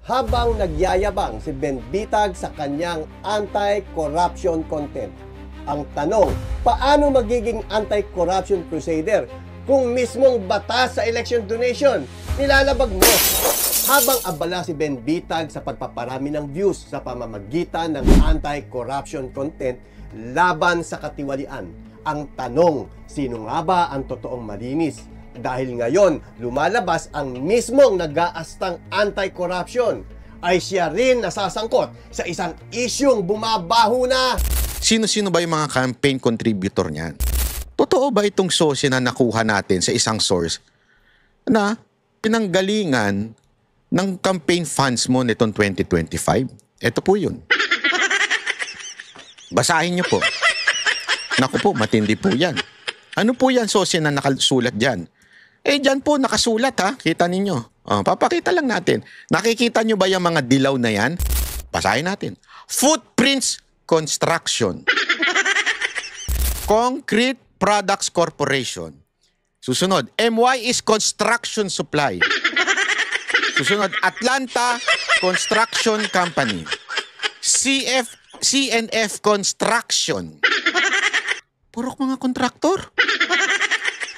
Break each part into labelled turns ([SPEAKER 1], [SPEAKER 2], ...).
[SPEAKER 1] habang nagyayabang si Ben Bitag sa kanyang anti-corruption content. Ang tanong, paano magiging anti-corruption crusader kung mismong batas sa election donation nilalabag mo? Habang abala si Ben Bitag sa pagpaparami ng views sa pamamagitan ng anti-corruption content laban sa katiwalian, ang tanong, sino nga ba ang totoong malinis? Dahil ngayon, lumalabas ang mismong nag-aastang anti-corruption ay siya rin nasasangkot sa isang isyung bumabaho na.
[SPEAKER 2] Sino-sino ba yung mga campaign contributor niyan? Totoo ba itong source na nakuha natin sa isang source na pinanggalingan ng campaign funds mo nitong 2025? Ito po yun. Basahin niyo po. Naku po, matindi po yan. Ano po yan source na nakasulat dyan? Dyan po nakasulat ha, kita ninyo. Papakita lang natin. Nakikita nyo ba yung mga dilaw na yan? Basahin natin. Footprints Construction. Concrete Products Corporation. Susunod, MY's Construction Supply. Susunod, Atlanta Construction Company. CNF Construction. Purok mga kontraktor.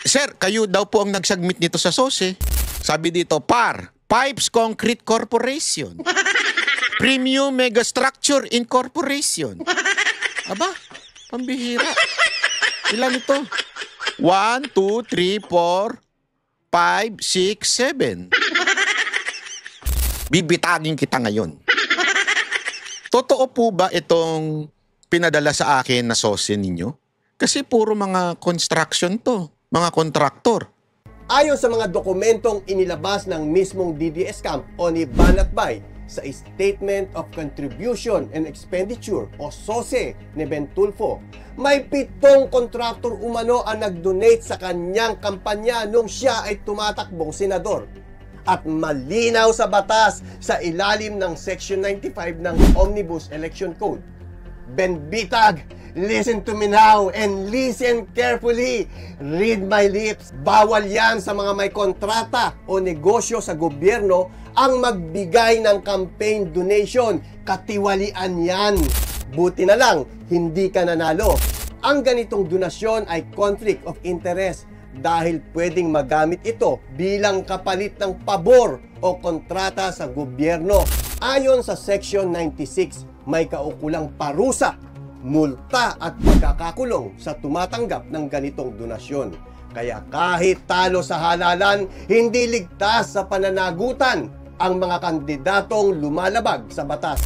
[SPEAKER 2] Sir, kayo daw po ang nagsubmit nito sa SOSE. Sabi dito, PAR, Pipes Concrete Corporation. Premium Megastructure Incorporation. Aba, pambihira. Ilan ito? 1, 2, 3, 4, 5, 6, 7. Bibitagin kita ngayon. Totoo po ba itong pinadala sa akin na SOSE ninyo? Kasi puro mga construction to. Mga kontraktor.
[SPEAKER 1] Ayon sa mga dokumentong inilabas ng mismong DDS camp o ni Banatbay sa Statement of Contribution and Expenditure o SOSE ni Ben Tulfo, may 7 kontraktor umano ang nag-donate sa kanyang kampanya nung siya ay tumatakbong senador. At malinaw sa batas sa ilalim ng Section 95 ng Omnibus Election Code. Ben Bitag, listen to me now and listen carefully. Read my lips. Bawal yan sa mga may kontrata o negosyo sa gobyerno ang magbigay ng campaign donation. Katiwalian yan. Buti na lang, hindi ka nanalo. Ang ganitong donasyon ay conflict of interest dahil pwedeng magamit ito bilang kapalit ng pabor o kontrata sa gobyerno. Ayon sa Section 96, may kaukulang parusa, multa at pagkakakulong sa tumatanggap ng ganitong donasyon. Kaya kahit talo sa halalan, hindi ligtas sa pananagutan ang mga kandidatong lumalabag sa batas.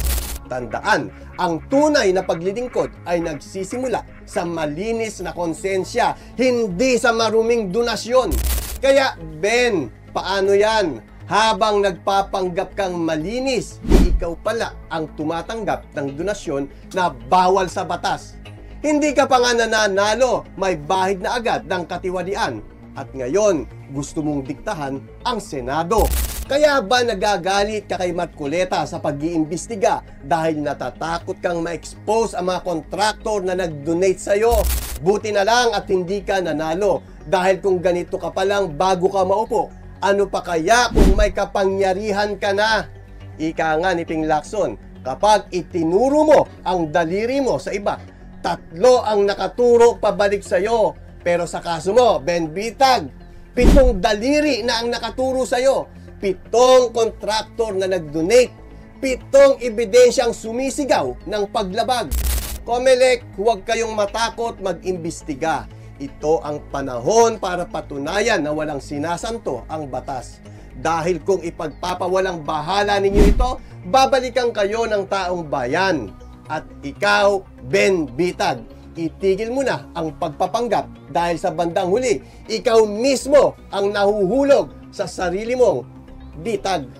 [SPEAKER 1] Tandaan, ang tunay na paglilingkod ay nagsisimula sa malinis na konsensya, hindi sa maruming donasyon. Kaya Ben, paano yan? Habang nagpapanggap kang malinis, ikaw pala ang tumatanggap ng donasyon na bawal sa batas. Hindi ka pa nga nananalo, may bahid na agad ng katiwalian. At ngayon, gusto mong diktahan ang Senado. Kaya ba nagagalit ka kay Marcoleta sa pag-iimbestiga dahil natatakot kang ma-expose ang mga kontraktor na nag-donate sa'yo? Buti na lang at hindi ka nanalo dahil kung ganito ka palang bago ka maupo, ano pa kaya kung may kapangyarihan ka na? Ika nga ni Ping Lacson, kapag itinuro mo ang daliri mo sa iba, 3 ang nakaturo pabalik sa'yo. Pero sa kaso mo, Ben Bitag, 7 daliri na ang nakaturo sa'yo. 7 kontraktor na nag-donate. 7 ebidensyang sumisigaw ng paglabag. Comelec, huwag kayong matakot mag-imbestiga. Ito ang panahon para patunayan na walang sinasanto ang batas. Dahil kung ipagpapawalang bahala ninyo ito, babalikan kayo ng taong bayan. At ikaw, Ben Bitag, itigil mo na ang pagpapanggap dahil sa bandang huli, ikaw mismo ang nahuhulog sa sarili mong bitag.